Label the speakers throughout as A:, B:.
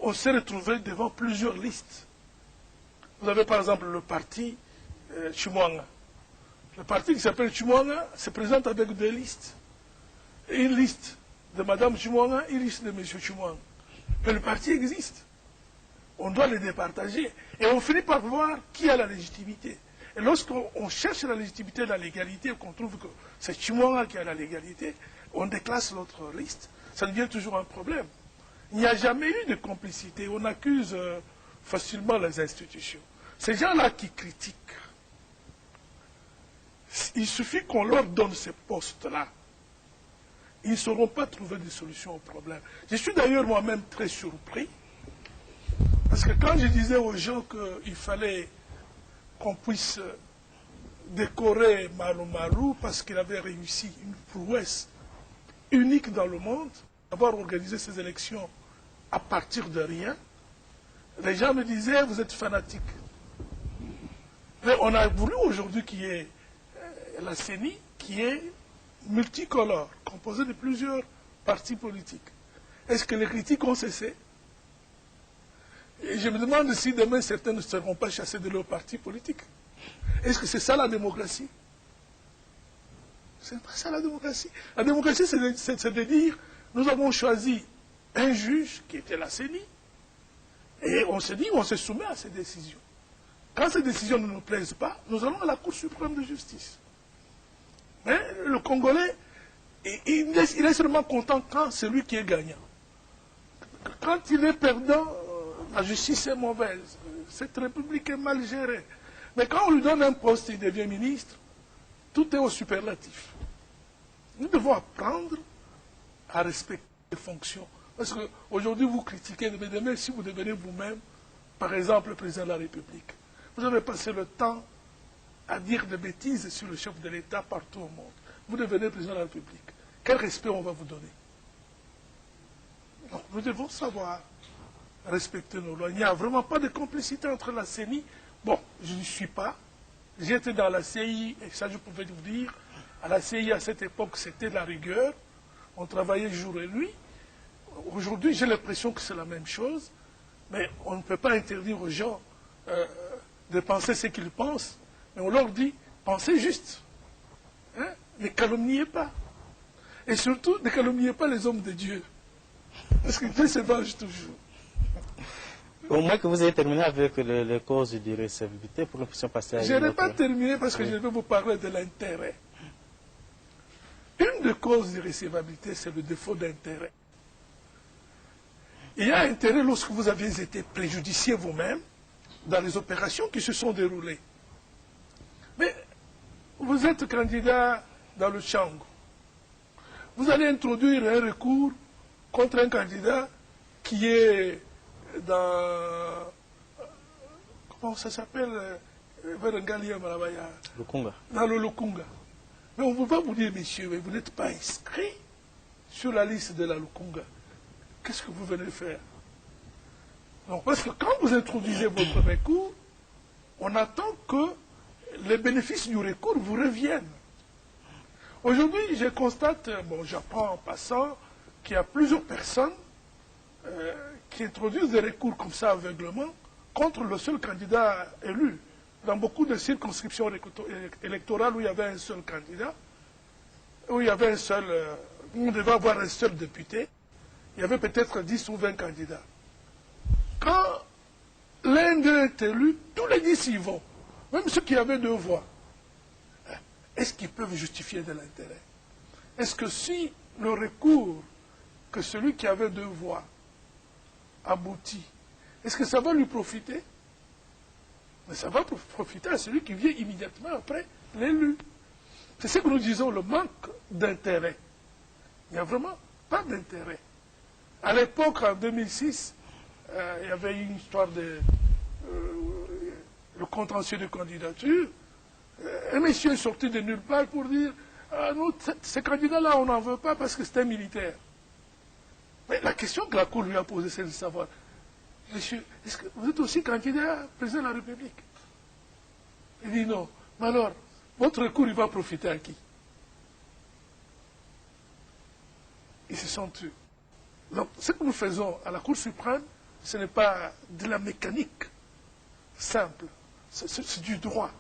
A: on s'est retrouvé devant plusieurs listes. Vous avez par exemple le parti Chimwanga. Le parti qui s'appelle Chimwanga se présente avec deux listes. Une liste de Mme Chimwanga et une liste de M. Chimwanga. Mais le parti existe. On doit les départager. Et on finit par voir qui a la légitimité. Et lorsqu'on cherche la légitimité, la légalité, et qu'on trouve que c'est Chimwanga qui a la légalité, on déclasse l'autre liste. Ça devient toujours un problème. Il n'y a jamais eu de complicité. On accuse facilement les institutions. Ces gens-là qui critiquent, il suffit qu'on leur donne ces postes-là. Ils ne sauront pas trouver des solutions au problème. Je suis d'ailleurs moi-même très surpris. Parce que quand je disais aux gens qu'il fallait qu'on puisse décorer Malou Malou parce qu'il avait réussi une prouesse unique dans le monde, d'avoir organisé ces élections à partir de rien, les gens me disaient, vous êtes fanatique. Mais on a voulu aujourd'hui qu'il y ait la CENI qui est multicolore, composée de plusieurs partis politiques. Est-ce que les critiques ont cessé? Et je me demande si demain certains ne seront pas chassés de leur parti politique. Est-ce que c'est ça la démocratie? Ce n'est pas ça la démocratie. La démocratie, c'est de dire, nous avons choisi un juge qui était la CENI, et on se dit, on se soumet à ces décisions. Quand ces décisions ne nous plaisent pas, nous allons à la Cour suprême de justice. Mais le Congolais, il est seulement content quand c'est lui qui est gagnant. Quand il est perdant, la justice est mauvaise. Cette République est mal gérée. Mais quand on lui donne un poste, il devient ministre, tout est au superlatif. Nous devons apprendre à respecter les fonctions. Parce qu'aujourd'hui, vous critiquez, mais demain, si vous devenez vous-même, par exemple, le président de la République, vous avez passé le temps à dire des bêtises sur le chef de l'État partout au monde. Vous devenez président de la République. Quel respect on va vous donner? Donc, nous devons savoir respecter nos lois. Il n'y a vraiment pas de complicité entre la CENI. Bon, je n'y suis pas. J'étais dans la CI, et ça je pouvais vous dire, à la CI à cette époque, c'était de la rigueur. On travaillait jour et nuit. Aujourd'hui, j'ai l'impression que c'est la même chose. Mais on ne peut pas interdire aux gens de penser ce qu'ils pensent. Mais on leur dit, pensez juste. Hein? Ne calomniez pas. Et surtout, ne calomniez pas les hommes de Dieu. Parce que Dieu se venge toujours.
B: Au moins que vous ayez terminé avec les causes d'irrécevabilité pour que nous puissions passer à
A: Je n'ai pas terminé parce que je vais vous parler de l'intérêt. Une des causes d'irrécevabilité, c'est le défaut d'intérêt. Il y a intérêt lorsque vous aviez été préjudicié vous-même dans les opérations qui se sont déroulées. Mais vous êtes candidat dans le Tchango. Vous allez introduire un recours contre un candidat qui est dans... Comment ça s'appelle?
B: Lukunga.
A: Dans le Lukunga. Mais on ne peut pas vous dire, messieurs, mais vous n'êtes pas inscrit sur la liste de la Lukunga. Qu'est-ce que vous venez faire? Donc, parce que quand vous introduisez votre recours, on attend que les bénéfices du recours vous reviennent. Aujourd'hui, je constate, bon, j'apprends en passant, qu'il y a plusieurs personnes qui introduisent des recours comme ça aveuglement contre le seul candidat élu. Dans beaucoup de circonscriptions électorales où il y avait un seul candidat, où il y avait un seul, on devait avoir un seul député, il y avait peut-être 10 ou 20 candidats. Quand l'un d'eux est élu, tous les 10 y vont, même ceux qui avaient 2 voix. Est-ce qu'ils peuvent justifier de l'intérêt? Est-ce que si le recours que celui qui avait 2 voix aboutit, est-ce que ça va lui profiter? Mais ça va profiter à celui qui vient immédiatement après l'élu. C'est ce que nous disons, le manque d'intérêt. Il n'y a vraiment pas d'intérêt. À l'époque, en 2006, il y avait une histoire de le contentieux de candidature. Un monsieur est sorti de nulle part pour dire nous, ces candidats-là, on n'en veut pas parce que c'est un militaire. Mais la question que la Cour lui a posée, c'est de savoir, monsieur, est-ce que vous êtes aussi candidat président de la République? Il dit non. Mais alors, votre recours, il va profiter à qui? Ils se sont tués. Donc, ce que nous faisons à la Cour suprême, ce n'est pas de la mécanique simple, c'est du droit.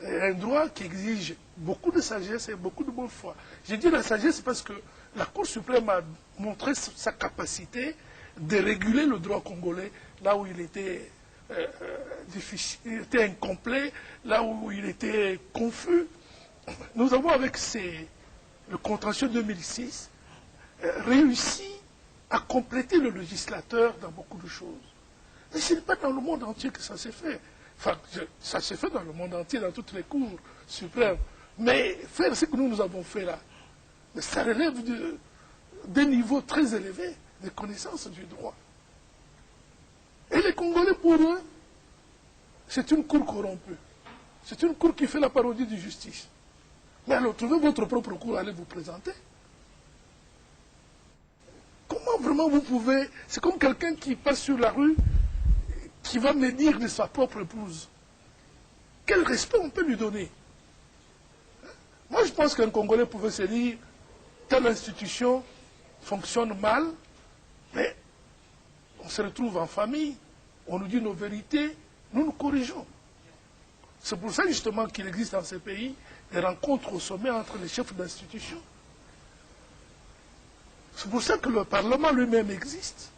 A: Et un droit qui exige beaucoup de sagesse et beaucoup de bonne foi. J'ai dit la sagesse parce que la Cour suprême a montré sa capacité de réguler le droit congolais là où il était difficile, il était incomplet, là où il était confus. Nous avons, avec le contentieux 2006, réussi à compléter le législateur dans beaucoup de choses. Mais ce n'est pas dans le monde entier que ça s'est fait. Enfin, ça s'est fait dans le monde entier, dans toutes les cours suprêmes. Mais faire ce que nous avons fait là, ça relève des niveaux très élevés de connaissance du droit. Et les Congolais, pour eux, c'est une cour corrompue. C'est une cour qui fait la parodie de justice. Mais alors, trouvez votre propre cour, allez vous présenter. Comment vraiment vous pouvez... C'est comme quelqu'un qui passe sur la rue, qui va me dire de sa propre épouse. Quel respect on peut lui donner? Moi, je pense qu'un Congolais pouvait se dire, telle institution fonctionne mal, mais on se retrouve en famille, on nous dit nos vérités, nous nous corrigeons. C'est pour ça justement qu'il existe dans ces pays des rencontres au sommet entre les chefs d'institution. C'est pour ça que le Parlement lui-même existe.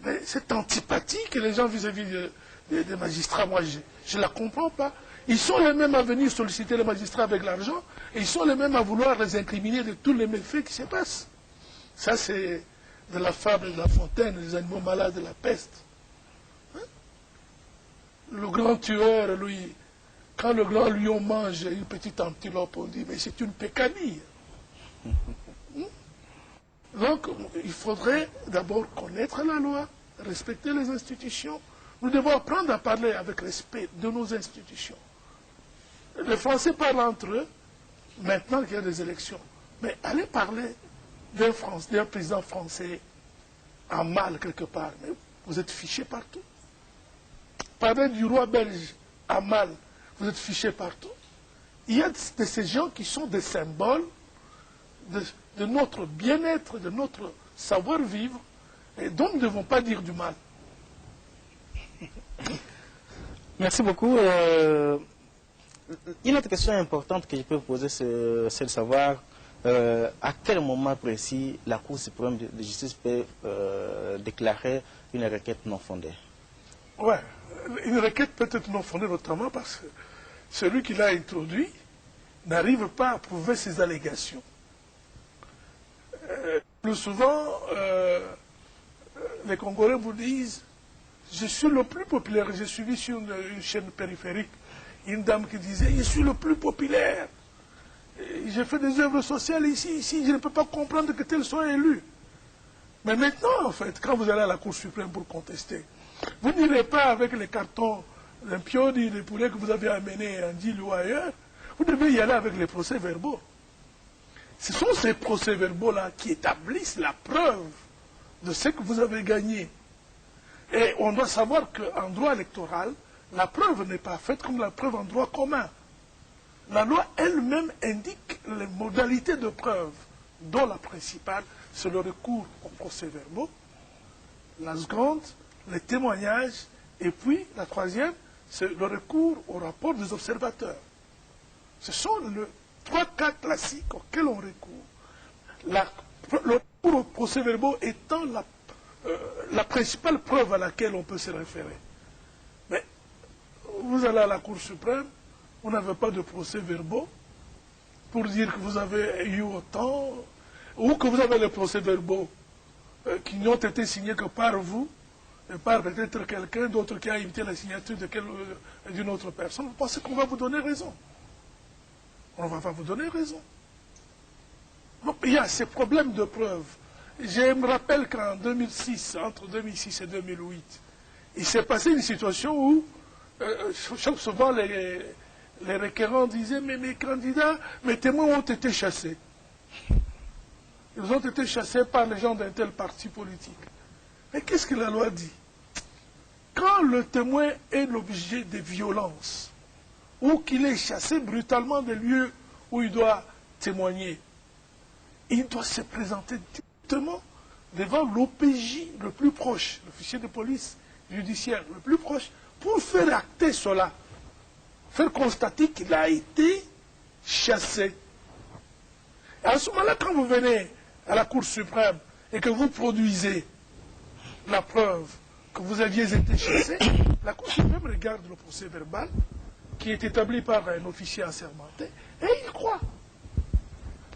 A: Mais cette antipathie que les gens vis-à-vis des magistrats, moi je ne la comprends pas. Ils sont les mêmes à venir solliciter les magistrats avec l'argent, et ils sont les mêmes à vouloir les incriminer de tous les méfaits qui se passent. Ça c'est de la fable de La Fontaine, des animaux malades de la peste. Hein? Le grand tueur, lui, quand le grand lion mange une petite antilope, on dit, mais c'est une pécanille. Donc, il faudrait d'abord connaître la loi, respecter les institutions. Nous devons apprendre à parler avec respect de nos institutions. Les Français parlent entre eux, maintenant qu'il y a des élections. Mais allez parler d'un président français en mal quelque part. Mais vous êtes fichés partout. Parlez du roi belge en mal. Vous êtes fichés partout. Il y a de ces gens qui sont des symboles de notre bien-être, de notre savoir-vivre, et dont nous ne devons pas dire du mal.
B: Merci beaucoup. Une autre question importante que je peux vous poser, c'est de savoir à quel moment précis la Cour suprême de justice peut déclarer une requête non fondée.
A: Ouais, une requête peut être non fondée notamment parce que celui qui l'a introduit n'arrive pas à prouver ses allégations. Plus souvent, les Congolais vous disent, je suis le plus populaire. J'ai suivi sur une chaîne périphérique une dame qui disait, je suis le plus populaire. J'ai fait des œuvres sociales ici, je ne peux pas comprendre que tel soit élu. Mais maintenant, en fait, quand vous allez à la Cour suprême pour contester, vous n'irez pas avec les cartons d'un pioni, des poulets que vous avez amenés en Dile ou ailleurs. Vous devez y aller avec les procès-verbaux. Ce sont ces procès-verbaux-là qui établissent la preuve de ce que vous avez gagné. Et on doit savoir qu'en droit électoral, la preuve n'est pas faite comme la preuve en droit commun. La loi elle-même indique les modalités de preuve, dont la principale, c'est le recours aux procès-verbaux, la seconde, les témoignages, et puis la troisième, c'est le recours au rapport des observateurs. Ce sont les 3 cas classiques auxquels on recourt. Le recours aux procès-verbaux étant la principale preuve à laquelle on peut se référer. Mais vous allez à la Cour suprême, vous n'avez pas de procès-verbaux pour dire que vous avez eu autant, ou que vous avez les procès-verbaux qui n'ont été signés que par vous, et par peut-être quelqu'un d'autre qui a imité la signature d'une autre personne. Vous pensez qu'on va vous donner raison? On ne va pas vous donner raison. Donc il y a ces problèmes de preuve. Je me rappelle qu'en 2006, entre 2006 et 2008, il s'est passé une situation où souvent les requérants disaient, mais mes candidats, mes témoins ont été chassés. Ils ont été chassés par les gens d'un tel parti politique. Mais qu'est-ce que la loi dit? Quand le témoin est l'objet de violences, ou qu'il est chassé brutalement des lieux où il doit témoigner, il doit se présenter directement devant l'OPJ le plus proche, l'officier de police judiciaire le plus proche, pour faire acter cela, faire constater qu'il a été chassé. Et à ce moment-là, quand vous venez à la Cour suprême et que vous produisez la preuve que vous aviez été chassé, la Cour suprême regarde le procès verbal qui est établi par un officier assermenté et il croit.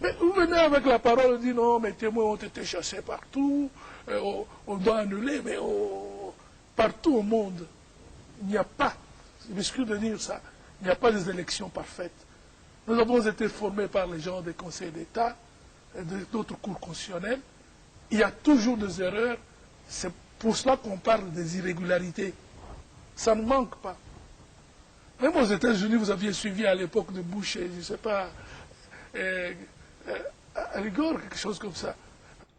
A: Mais vous venez avec la parole et dites non, mes témoins ont été chassés partout, on doit annuler, mais partout au monde, il n'y a pas, je m'excuse de dire ça, il n'y a pas des élections parfaites. Nous avons été formés par les gens des conseils d'État et d'autres cours constitutionnels. Il y a toujours des erreurs. C'est pour cela qu'on parle des irrégularités. Ça ne manque pas. Même aux États-Unis, vous aviez suivi à l'époque de Bush, je ne sais pas, à Rigor, quelque chose comme ça.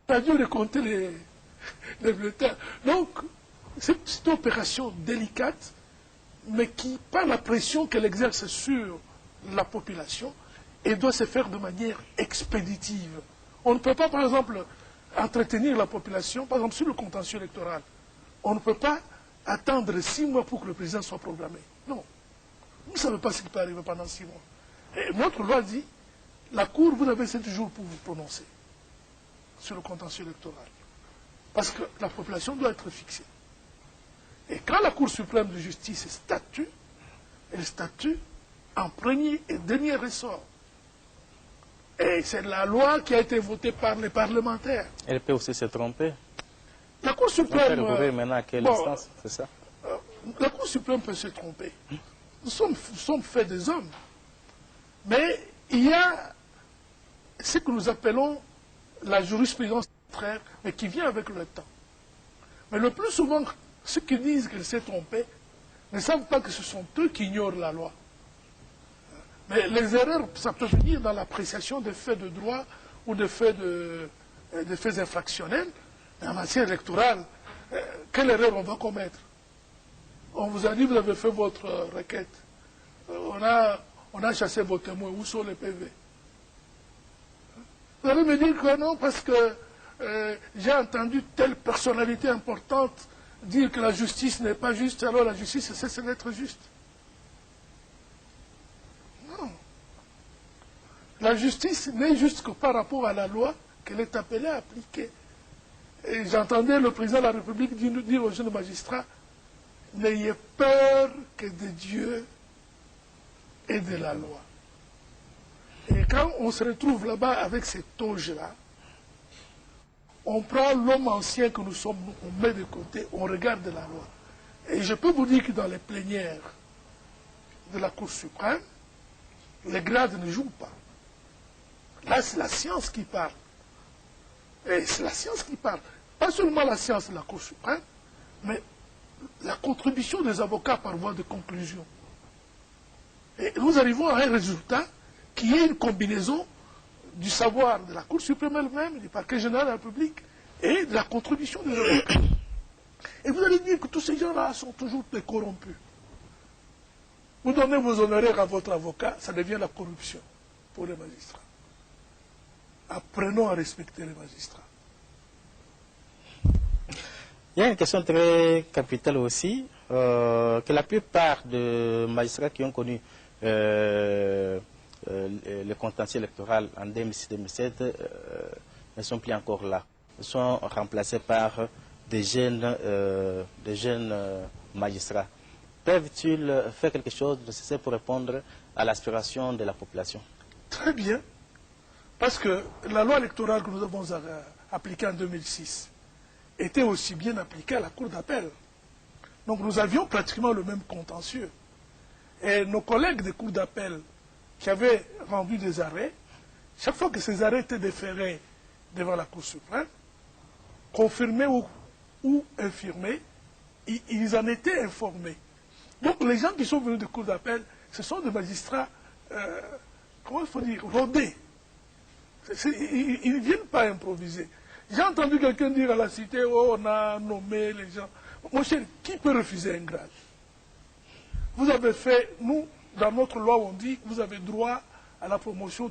A: On a dû recompter les bulletins. Donc, c'est une opération délicate, mais qui, par la pression qu'elle exerce sur la population, elle doit se faire de manière expéditive. On ne peut pas, par exemple, entretenir la population, par exemple, sur le contentieux électoral. On ne peut pas attendre 6 mois pour que le président soit programmé. Non. Vous ne savez pas ce qui peut arriver pendant 6 mois. Et notre loi dit, la Cour, vous avez 7 jours pour vous prononcer sur le contentieux électoral. Parce que la population doit être fixée. Et quand la Cour suprême de justice statue, elle statue en premier et dernier ressort. Et c'est la loi qui a été votée par les parlementaires. Elle
B: peut aussi se tromper.
A: La Cour suprême...
B: On peut recourir maintenant à quelle instance, c'est ça?
A: La Cour suprême peut se tromper. Nous sommes faits des hommes. Mais il y a ce que nous appelons la jurisprudence arbitraire, mais qui vient avec le temps. Mais le plus souvent, ceux qui disent qu'elle s'est trompée ne savent pas que ce sont eux qui ignorent la loi. Mais les erreurs, ça peut venir dans l'appréciation des faits de droit ou des faits infractionnels. En matière électorale, quelle erreur on va commettre? On vous a dit, vous avez fait votre requête. On a chassé vos témoins. Où sont les PV? Vous allez me dire que non, parce que j'ai entendu telle personnalité importante dire que la justice n'est pas juste, alors la justice cesse d'être juste. Non. La justice n'est juste que par rapport à la loi qu'elle est appelée à appliquer. Et j'entendais le président de la République dire aux jeunes magistrats, n'ayez peur que de Dieu et de la loi. Et quand on se retrouve là-bas avec ces toges-là, on prend l'homme ancien que nous sommes, on met de côté, on regarde la loi. Et je peux vous dire que dans les plénières de la Cour suprême, les grades ne jouent pas. Là, c'est la science qui parle. Et c'est la science qui parle. Pas seulement la science de la Cour suprême, mais la contribution des avocats par voie de conclusion. Et nous arrivons à un résultat qui est une combinaison du savoir de la Cour suprême elle-même, du parquet général de la République, et de la contribution des avocats. Et vous allez dire que tous ces gens-là sont toujours des corrompus. Vous donnez vos honoraires à votre avocat, ça devient la corruption pour les magistrats. Apprenons à respecter les magistrats.
B: Il y a une question très capitale aussi, que la plupart des magistrats qui ont connu le contentieux électoral en 2006-2007 ne sont plus encore là. Ils sont remplacés par des jeunes magistrats. Peuvent-ils faire quelque chose de nécessaire pour répondre à l'aspiration de la population?
A: Très bien. Parce que la loi électorale que nous avons appliquée en 2006 était aussi bien appliquée à la Cour d'appel. Donc nous avions pratiquement le même contentieux. Et nos collègues des cours d'appel qui avaient rendu des arrêts, chaque fois que ces arrêts étaient déférés devant la Cour suprême, confirmés ou infirmés, ils en étaient informés. Donc les gens qui sont venus des cours d'appel, ce sont des magistrats, comment il faut dire, rodés. Ils ne viennent pas improviser. J'ai entendu quelqu'un dire à la cité, oh, on a nommé les gens. Mon cher, qui peut refuser un grade? Vous avez fait, nous, dans notre loi, on dit que vous avez droit à la promotion.